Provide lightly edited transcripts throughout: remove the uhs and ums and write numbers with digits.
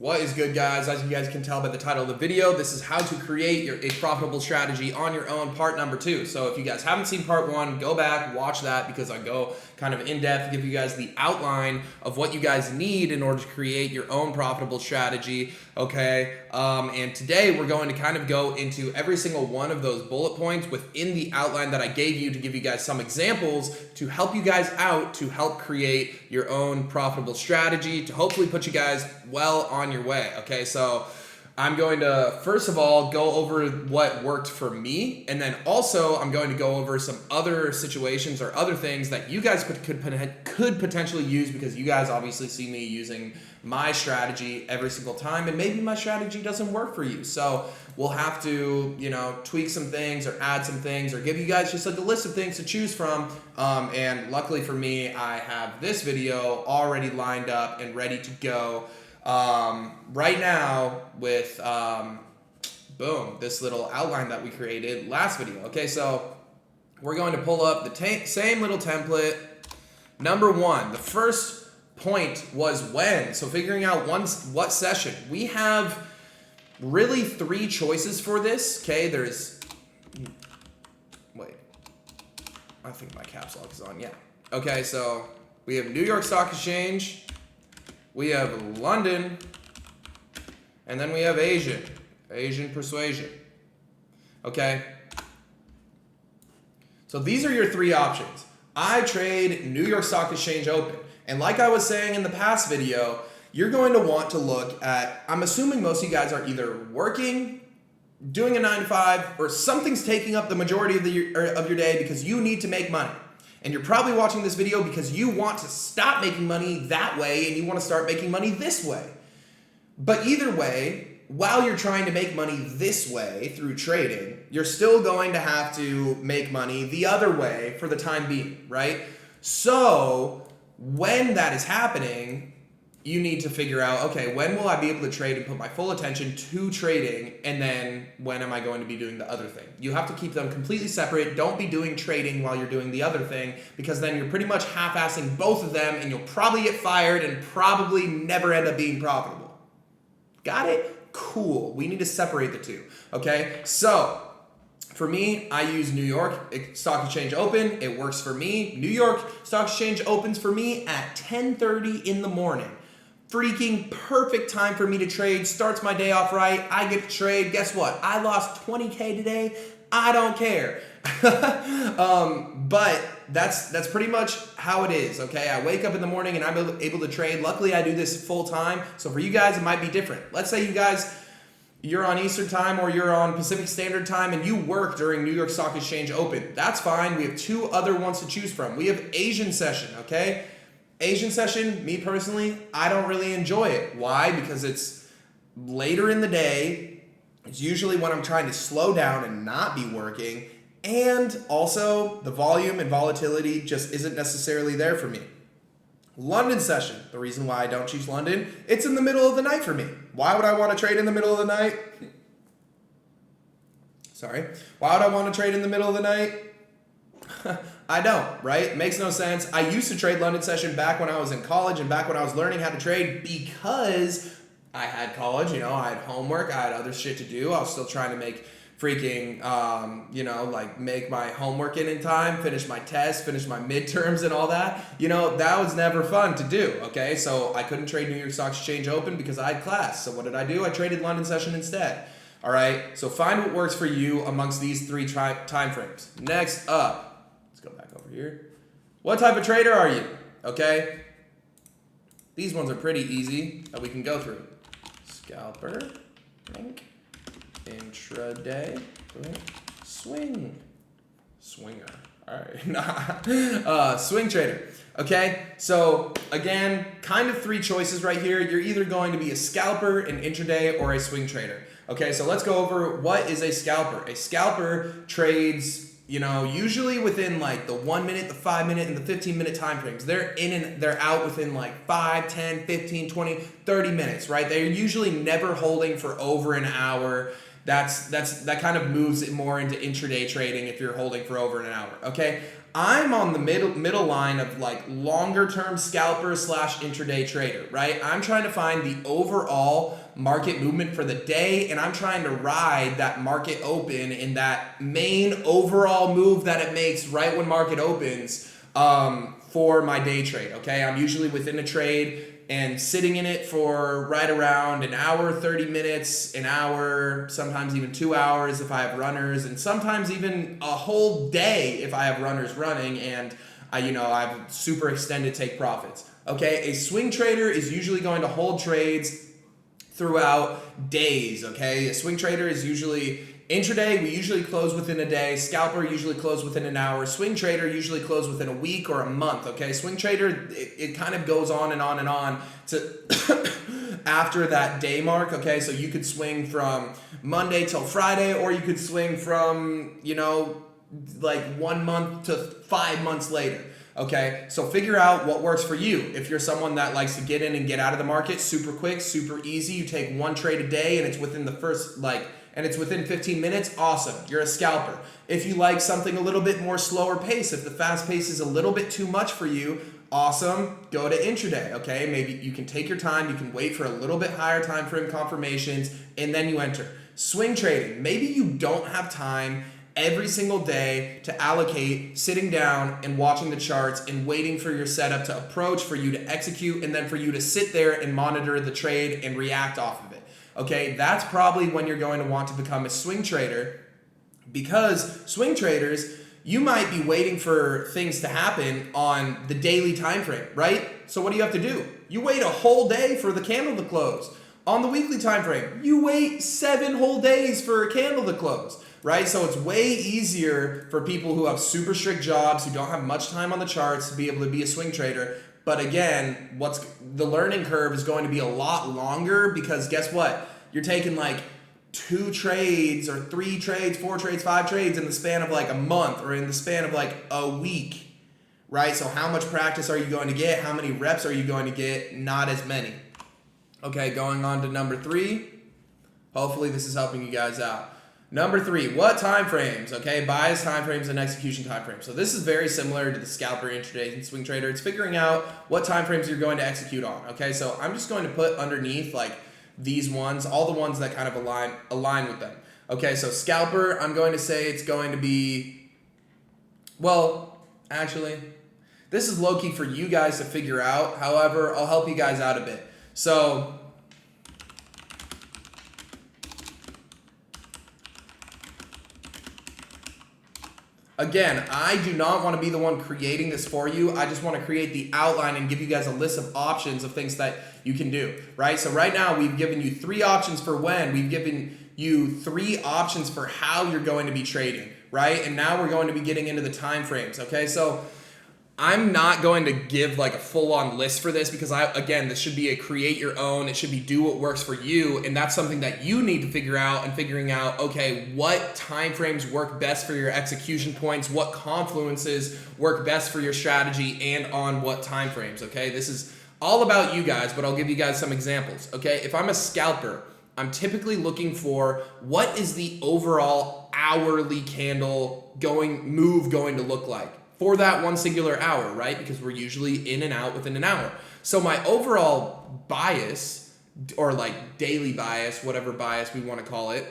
What is good, guys? As you guys can tell by the title of the video, this is how to create a profitable strategy on your own, part number 2. So if you guys haven't seen part 1, go back, watch that, because I go kind of in depth, give you guys the outline of what you guys need in order to create your own profitable strategy, okay? And today we're going to kind of go into every single one of those bullet points within the outline that I gave you to give you guys some examples to help you guys out to help create your own profitable strategy to hopefully put you guys well on your way. Okay, so I'm going to first of all go over what worked for me, and then also I'm going to go over some other situations or other things that you guys could potentially use, because you guys obviously see me using my strategy every single time, and maybe my strategy doesn't work for you. So we'll have to, tweak some things or add some things or give you guys just like a list of things to choose from. And luckily for me, I have this video already lined up and ready to go right now with boom, this little outline that we created last video. Okay, so we're going to pull up the same little template. Number 1, the first point was when. So figuring out what session. We have really 3 choices for this. Okay, wait, I think my caps lock is on. Yeah. Okay, so we have New York Stock Exchange, we have London, and then we have Asian persuasion. Okay, so these are your 3 options. I trade New York Stock Exchange Open, and like I was saying in the past video, you're going to want to look at, I'm assuming most of you guys are either working, doing a 9 to 5, or something's taking up the majority of your day because you need to make money. And you're probably watching this video because you want to stop making money that way and you want to start making money this way. But either way, while you're trying to make money this way through trading, you're still going to have to make money the other way for the time being, right? So when that is happening, you need to figure out, okay, when will I be able to trade and put my full attention to trading, and then when am I going to be doing the other thing? You have to keep them completely separate. Don't be doing trading while you're doing the other thing, because then you're pretty much half-assing both of them and you'll probably get fired and probably never end up being profitable. Got it? Cool. We need to separate the 2, okay? So for me, I use New York Stock Exchange Open. It works for me. New York Stock Exchange opens for me at 10:30 in the morning. Freaking perfect time for me to trade. Starts my day off right. I get to trade. Guess what? I lost 20K today. I don't care. But that's pretty much how it is, okay? I wake up in the morning and I'm able to trade. Luckily, I do this full time. So for you guys, it might be different. Let's say you guys, you're on Eastern time or you're on Pacific Standard Time and you work during New York Stock Exchange Open. That's fine. We have 2 other ones to choose from. We have Asian session, okay? Asian session, me personally, I don't really enjoy it. Why? Because it's later in the day. It's usually when I'm trying to slow down and not be working. And also, the volume and volatility just isn't necessarily there for me. London session, the reason why I don't choose London, it's in the middle of the night for me. Why would I want to trade in the middle of the night? Sorry. Why would I want to trade in the middle of the night? I don't, right? It makes no sense. I used to trade London session back when I was in college and back when I was learning how to trade, because I had college, I had homework, I had other shit to do. I was still trying to make freaking, make my homework in time, finish my tests, finish my midterms and all that. That was never fun to do, okay? So I couldn't trade New York Stock Exchange Open because I had class. So what did I do? I traded London session instead. All right, so find what works for you amongst these 3 time frames. Next up, let's go back over here. What type of trader are you? Okay, these ones are pretty easy that we can go through. Scalper, blink, intraday, blink, swing, swinger. All right, swing trader. Okay, so again, kind of 3 choices right here. You're either going to be a scalper, an intraday, or a swing trader. Okay, so let's go over what is a scalper. A scalper trades, usually within like the 1 minute, the 5 minute, and the 15-minute time frames. They're in and they're out within like 5, 10, 15, 20, 30 minutes, right? They're usually never holding for over an hour. That kind of moves it more into intraday trading if you're holding for over an hour, okay? I'm on the middle line of like longer term scalper / intraday trader, right? I'm trying to find the overall market movement for the day, and I'm trying to ride that market open in that main overall move that it makes right when market opens for my day trade. Okay, I'm usually within a trade and sitting in it for right around an hour, 30 minutes, an hour, sometimes even 2 hours if I have runners, and sometimes even a whole day if I have runners running and I have super extended take profits. Okay, a swing trader is usually going to hold trades throughout days. Okay, a swing trader is usually intraday, we usually close within a day. Scalper usually close within an hour. Swing trader usually close within a week or a month. Okay, swing trader, it kind of goes on and on and on to after that day mark. Okay, so you could swing from Monday till Friday, or you could swing from like 1 month to 5 months later. Okay, so figure out what works for you. If you're someone that likes to get in and get out of the market super quick, super easy, you take one trade a day and it's within the first and it's within 15 minutes, awesome, you're a scalper. If you like something a little bit more slower pace, if the fast pace is a little bit too much for you, awesome, go to intraday. Okay, maybe you can take your time, you can wait for a little bit higher time frame confirmations, and then you enter. Swing trading, maybe you don't have time every single day to allocate sitting down and watching the charts and waiting for your setup to approach, for you to execute, and then for you to sit there and monitor the trade and react off of it. Okay, that's probably when you're going to want to become a swing trader, because swing traders, you might be waiting for things to happen on the daily time frame, right? So what do you have to do? You wait a whole day for the candle to close. On the weekly time frame, you wait 7 whole days for a candle to close, right? So it's way easier for people who have super strict jobs, who don't have much time on the charts, to be able to be a swing trader. But again, the learning curve is going to be a lot longer, because guess what? You're taking like 2 trades or 3 trades, 4 trades, 5 trades in the span of like a month, or in the span of like a week, right? So how much practice are you going to get? How many reps are you going to get? Not as many. Okay, going on to number 3. Hopefully this is helping you guys out. Number 3, what time frames? Okay, bias time frames and execution time frames. So this is very similar to the scalper, intraday, and swing trader. It's figuring out what time frames you're going to execute on. Okay, so I'm just going to put underneath like these ones, all the ones that kind of align with them. Okay, so scalper, I'm going to say it's going to be, well, actually, this is low-key for you guys to figure out. However, I'll help you guys out a bit. So again, I do not want to be the one creating this for you. I just want to create the outline and give you guys a list of options of things that you can do, right? So right now we've given you 3 options for when. We've given you 3 options for how you're going to be trading, right? And now we're going to be getting into the time frames, okay? So I'm not going to give like a full-on list for this, because again, this should be a create your own. It should be do what works for you, and that's something that you need to figure out, and figuring out, okay, what time frames work best for your execution points, what confluences work best for your strategy, and on what time frames, okay? This is all about you guys, but I'll give you guys some examples, okay? If I'm a scalper, I'm typically looking for what is the overall hourly candle move going to look like for that one singular hour, right? Because we're usually in and out within an hour. So my overall bias, or like daily bias, whatever bias we want to call it,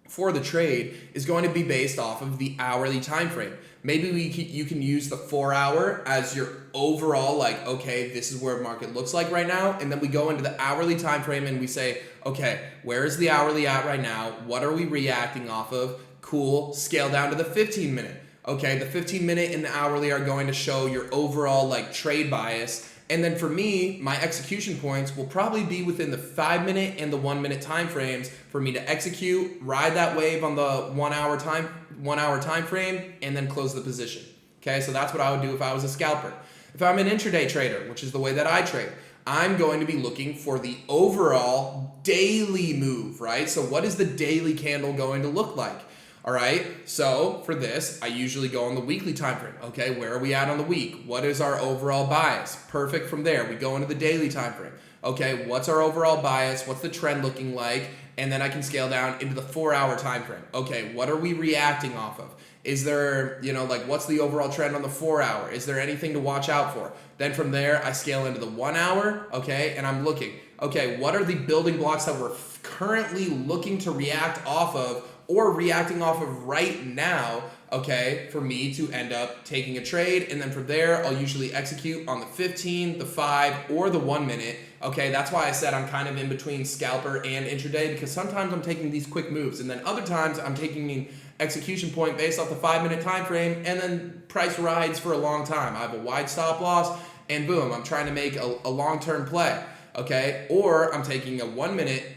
for the trade is going to be based off of the hourly time frame. Maybe you can use the 4 hour as your overall, like, okay, this is where market looks like right now. And then we go into the hourly time frame and we say, okay, where is the hourly at right now? What are we reacting off of? Cool, scale down to the 15 minute. Okay, the 15 minute and the hourly are going to show your overall like trade bias. And then for me, my execution points will probably be within the 5 minute and the 1 minute time frames for me to execute, ride that wave on the 1 hour time frame, and then close the position. Okay, so that's what I would do if I was a scalper. If I'm an intraday trader, which is the way that I trade, I'm going to be looking for the overall daily move, right? So what is the daily candle going to look like? All right, so for this, I usually go on the weekly time frame. Okay, where are we at on the week? What is our overall bias? Perfect from there. We go into the daily time frame. Okay, what's our overall bias? What's the trend looking like? And then I can scale down into the 4-hour time frame. Okay, what are we reacting off of? Is there, like what's the overall trend on the 4-hour? Is there anything to watch out for? Then from there, I scale into the 1 hour, okay, and I'm looking, okay, what are the building blocks that we're currently looking to react off of or reacting off of right now, okay, for me to end up taking a trade. And then from there, I'll usually execute on the 15, the 5, or the 1 minute. Okay, that's why I said I'm kind of in between scalper and intraday, because sometimes I'm taking these quick moves, and then other times I'm taking an execution point based off the 5-minute time frame, and then price rides for a long time. I have a wide stop loss, and boom, I'm trying to make a long-term play, okay? Or I'm taking a 1 minute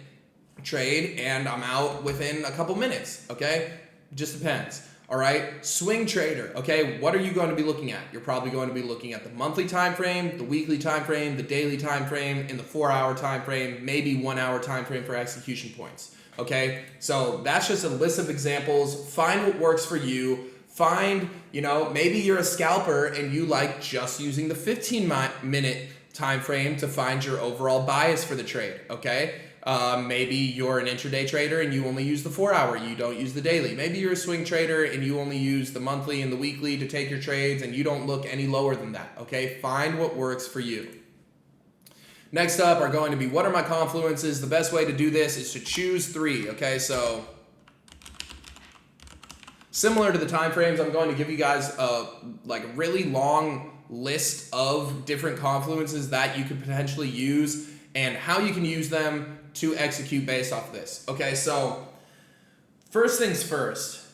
trade and I'm out within a couple minutes, okay? Just depends. All right, swing trader, okay, what are you going to be looking at? You're probably going to be looking at the monthly time frame, the weekly time frame, the daily time frame, and the 4-hour time frame, maybe 1 hour time frame for execution points, okay? So that's just a list of examples. Find what works for you. Find, maybe you're a scalper and you like just using the 15-minute time frame to find your overall bias for the trade, okay? Maybe you're an intraday trader and you only use the 4-hour, you don't use the daily. Maybe you're a swing trader and you only use the monthly and the weekly to take your trades and you don't look any lower than that, okay? Find what works for you. Next up are going to be, what are my confluences? The best way to do this is to choose 3, okay? So similar to the time frames, I'm going to give you guys a really long list of different confluences that you could potentially use and how you can use them to execute based off of this. Okay, so first things first,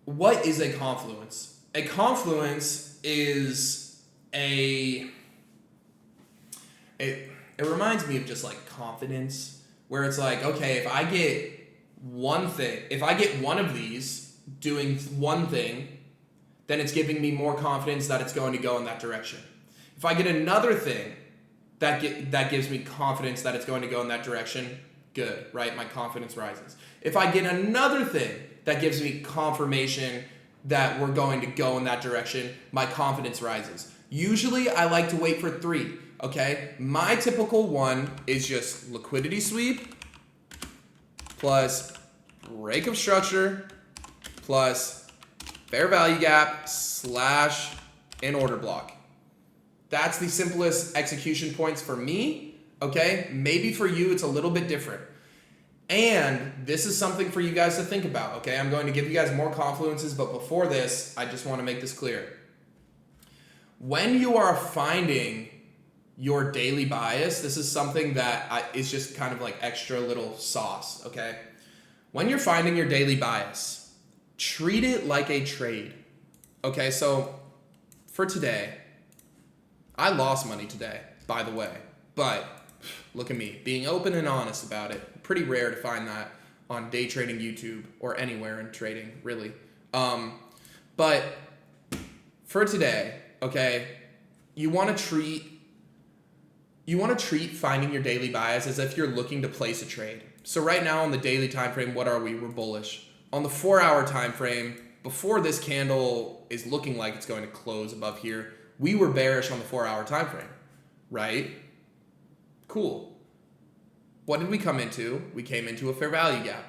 what is a confluence? A confluence is it reminds me of just like confidence, where it's like, okay, if I get one of these doing one thing, then it's giving me more confidence that it's going to go in that direction. If I get another thing that gives me confidence that it's going to go in that direction, good, right? My confidence rises. If I get another thing that gives me confirmation that we're going to go in that direction, my confidence rises. Usually I like to wait for 3, okay? My typical one is just liquidity sweep plus break of structure plus fair value gap / an order block. That's the simplest execution points for me, okay? Maybe for you it's a little bit different. And this is something for you guys to think about, okay? I'm going to give you guys more confluences, but before this, I just want to make this clear. When you are finding your daily bias, this is something that is just kind of like extra little sauce, okay? When you're finding your daily bias, treat it like a trade, okay? So for today, I lost money today, by the way, but look at me, being open and honest about it. Pretty rare to find that on day trading YouTube or anywhere in trading, really. But for today, okay, you want to treat finding your daily bias as if you're looking to place a trade. So right now on the daily time frame, what are we? We're bullish. On the 4-hour time frame, before this candle is looking like it's going to close above here, we were bearish on the 4-hour time frame, right? Cool. What did we come into? We came into a fair value gap.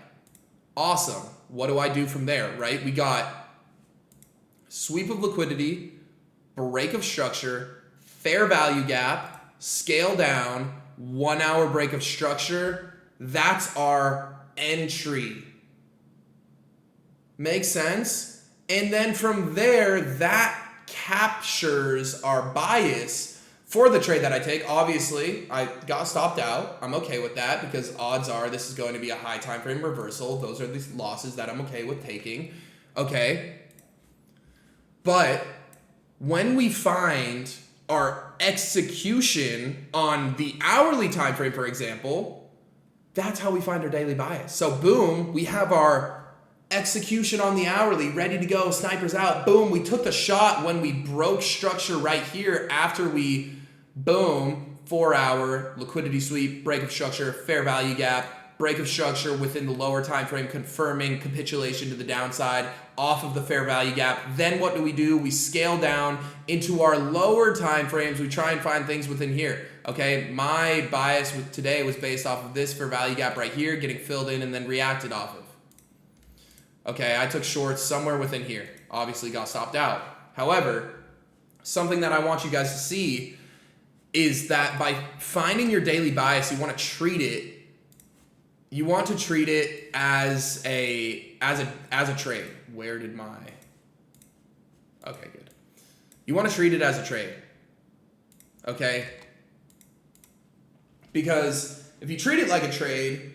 Awesome. What do I do from there, right? We got sweep of liquidity, break of structure, fair value gap, scale down, 1-hour break of structure. That's our entry. Make sense? And then from there, that captures our bias for the trade that I take. Obviously, I got stopped out. I'm okay with that because odds are this is going to be a high time frame reversal. Those are the losses that I'm okay with taking. Okay. But when we find our execution on the hourly time frame, for example, that's how we find our daily bias. So boom, we have our execution on the hourly, ready to go, snipers out. Boom, we took the shot when we broke structure right here after we, boom, 4-hour liquidity sweep, break of structure, fair value gap, break of structure within the lower time frame, confirming capitulation to the downside off of the fair value gap. Then what do? We scale down into our lower time frames. We try and find things within here. Okay, my bias with today was based off of this fair value gap right here, getting filled in and then reacted off of. Okay, I took shorts somewhere within here. Obviously got stopped out. However, something that I want you guys to see is that by finding your daily bias, you want to treat it as a trade. Where did my... Okay, good. You want to treat it as a trade. Okay? Because if you treat it like a trade,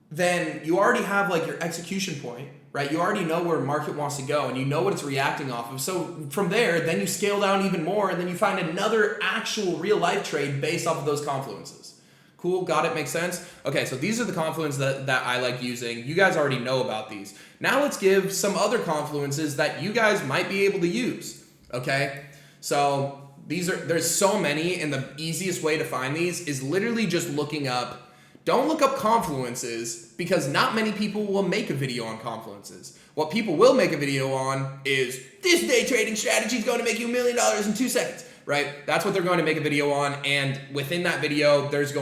then you already have like your execution point, right? You already know where market wants to go and you know what it's reacting off of. So from there, then you scale down even more and then you find another actual real life trade based off of those confluences. Cool, got it, makes sense? Okay, so these are the confluences that I like using. You guys already know about these. Now let's give some other confluences that you guys might be able to use, okay? So there's so many, and the easiest way to find these is literally just looking up. Don't look up confluences because not many people will make a video on confluences. What people will make a video on is this day trading strategy is going to make you $1 million in 2 seconds, right? That's what they're going to make a video on, and within that video, there's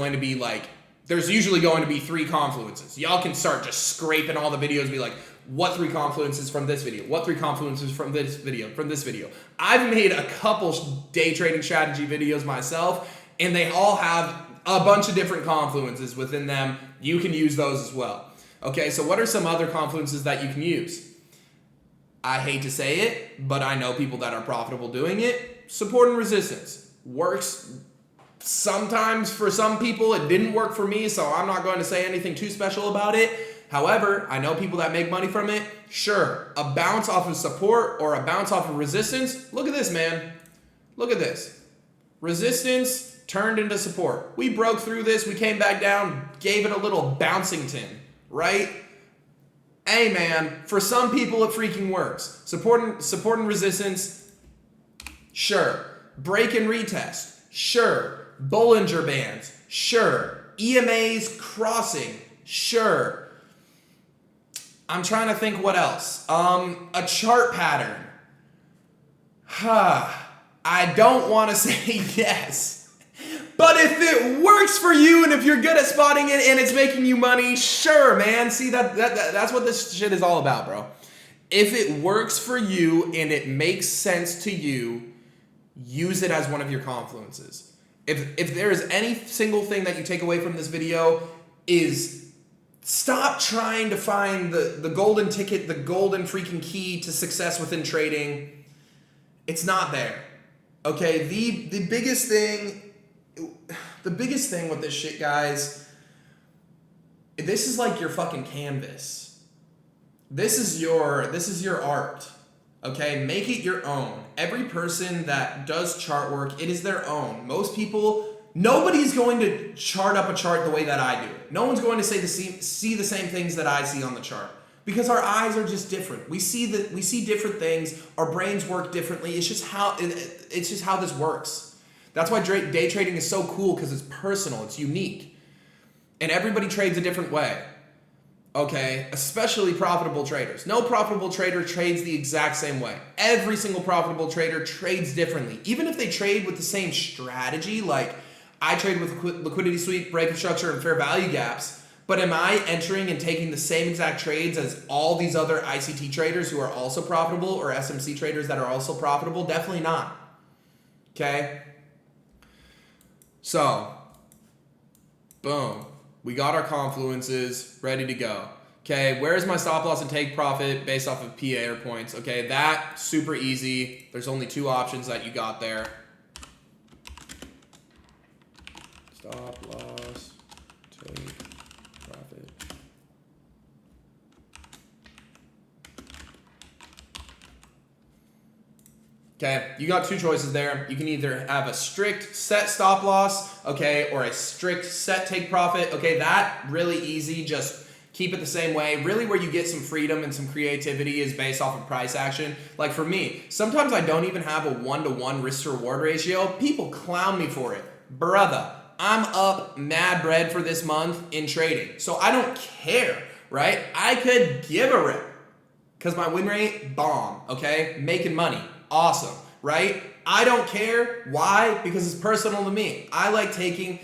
usually going to be 3 confluences. Y'all can start just scraping all the videos and be like, what 3 confluences from this video? What 3 confluences from this video? I've made a couple day trading strategy videos myself, and they all have a bunch of different confluences within them. You can use those as well. Okay, so what are some other confluences that you can use? I hate to say it, but I know people that are profitable doing it. Support and resistance works sometimes for some people. It didn't work for me, so I'm not going to say anything too special about it. However, I know people that make money from it. Sure, a bounce off of support or a bounce off of resistance. Look at this, man. Look at this. Resistance turned into support. We broke through this. We came back down, gave it a little bouncing tin, right? Hey, man, for some people, it freaking works. Support and resistance, sure. Break and retest, sure. Bollinger Bands, sure. EMAs crossing, sure. I'm trying to think what else. A chart pattern. I don't want to say yes. But if it works for you and if you're good at spotting it and it's making you money, sure, man. See, that's what this shit is all about, bro. If it works for you and it makes sense to you, use it as one of your confluences. If there is any single thing that you take away from this video is stop trying to find the golden ticket, the golden freaking key to success within trading. It's not there. Okay, the biggest thing with this shit, guys, this is like your fucking canvas. This is your art. Okay, make it your own. Every person that does chart work, it is their own. Most people, nobody's going to chart up a chart the way that I do it. No one's going to see the same things that I see on the chart because our eyes are just different. We see different things. Our brains work differently. It's just how this works. That's why day trading is so cool because it's personal, it's unique. And everybody trades a different way. Okay, especially profitable traders. No profitable trader trades the exact same way. Every single profitable trader trades differently. Even if they trade with the same strategy, like I trade with liquidity sweep, break of structure, and fair value gaps, but am I entering and taking the same exact trades as all these other ICT traders who are also profitable or SMC traders that are also profitable? Definitely not. Okay? So, boom. We got our confluences ready to go. Okay, where's my stop loss and take profit based off of PA or points? Okay, that super easy. There's only 2 options that you got there. Stop loss, take profit. Okay, you got 2 choices there. You can either have a strict set stop loss, okay, or a strict set take profit. Okay, that really easy, just keep it the same way. Really where you get some freedom and some creativity is based off of price action. Like for me, sometimes I don't even have a 1-to-1 risk to reward ratio. People clown me for it. Brother, I'm up mad bread for this month in trading. So I don't care, right? I could give a rip because my win rate, bomb, okay? Making money. Awesome, right? I don't care. Why? Because it's personal to me. I like taking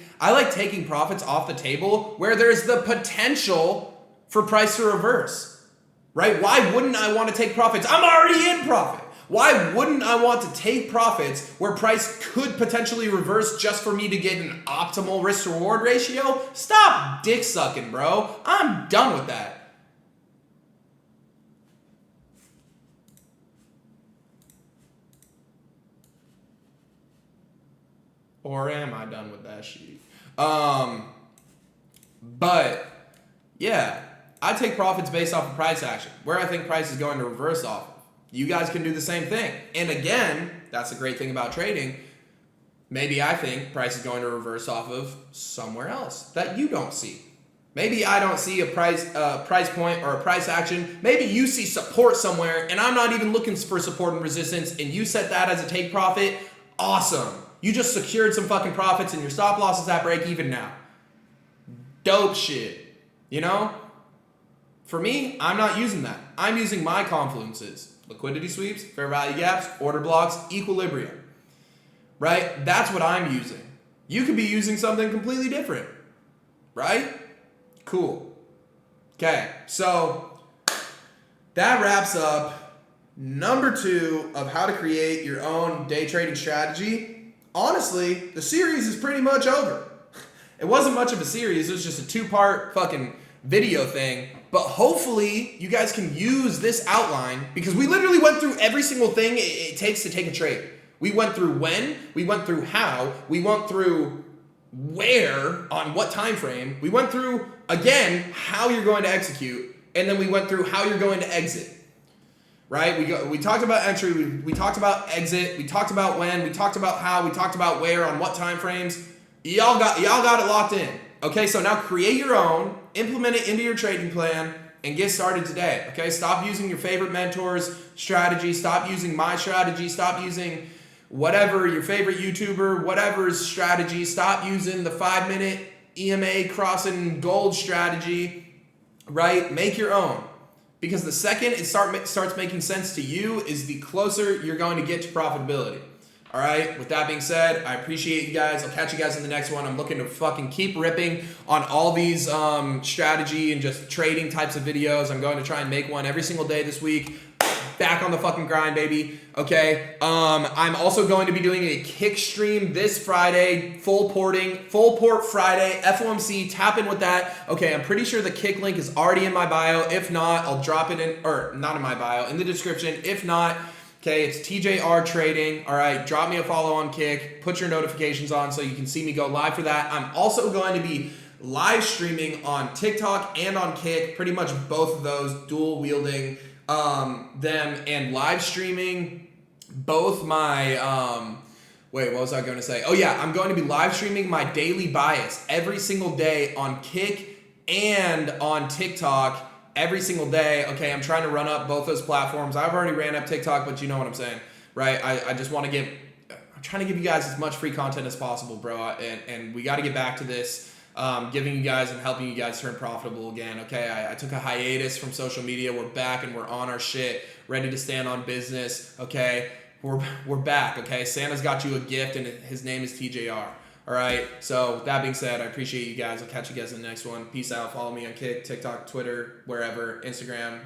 profits off the table where there's the potential for price to reverse, right? Why wouldn't I want to take profits? I'm already in profit. Why wouldn't I want to take profits where price could potentially reverse just for me to get an optimal risk to reward ratio? Stop dick sucking, bro. I'm done with that. Or am I done with that shit? But yeah, I take profits based off of price action, where I think price is going to reverse off of. You guys can do the same thing. And again, that's the great thing about trading. Maybe I think price is going to reverse off of somewhere else that you don't see. Maybe I don't see a price point or a price action. Maybe you see support somewhere and I'm not even looking for support and resistance and you set that as a take profit. Awesome. You just secured some fucking profits and your stop loss is at break even now. Dope shit. You know? For me, I'm not using that. I'm using my confluences. Liquidity sweeps, fair value gaps, order blocks, equilibrium. Right? That's what I'm using. You could be using something completely different. Right? Cool. Okay, so that wraps up number 2 of how to create your own day trading strategy. Honestly, the series is pretty much over. It wasn't much of a series. It was just a 2-part fucking video thing. But hopefully you guys can use this outline because we literally went through every single thing it takes to take a trade. We went through when, we went through how, we went through where, on what time frame. We went through, again, how you're going to execute, and then we went through how you're going to exit. Right? We talked about entry, we talked about exit, we talked about when, we talked about how, we talked about where, on what time frames. Y'all got it locked in. Okay, so now create your own, implement it into your trading plan, and get started today. Okay, stop using your favorite mentor's strategy, stop using my strategy, stop using whatever, your favorite YouTuber, whatever's strategy, stop using the 5-minute EMA crossing gold strategy, right? Make your own. Because the second it starts making sense to you is the closer you're going to get to profitability. All right, with that being said, I appreciate you guys. I'll catch you guys in the next one. I'm looking to fucking keep ripping on all these strategy and just trading types of videos. I'm going to try and make one every single day this week. Back on the fucking grind, baby. Okay, I'm also going to be doing a kick stream this Friday, full port Friday, FOMC, tap in with that. Okay, I'm pretty sure the kick link is already in my bio. If not, I'll drop it in, or not in my bio, in the description. If not, okay, it's TJR Trading. All right, drop me a follow on Kick. Put your notifications on so you can see me go live for that. I'm also going to be live streaming on TikTok and on Kick, pretty much both of those, dual wielding them, and live streaming both my, what was I going to say? Oh yeah, I'm going to be live streaming my daily bias every single day on Kick and on TikTok. Every single day. Okay, I'm trying to run up both those platforms. I've already ran up TikTok, but you know what I'm saying, right? I just want to I'm trying to give you guys as much free content as possible, bro. And we got to get back to this, giving you guys and helping you guys turn profitable again. Okay, I took a hiatus from social media. We're back and we're on our shit, ready to stand on business. Okay, we're back. Okay, Santa's got you a gift, and his name is TJR. All right, so with that being said, I appreciate you guys. I'll catch you guys in the next one. Peace out. Follow me on Kick, TikTok, Twitter, wherever, Instagram.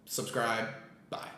Subscribe. Bye.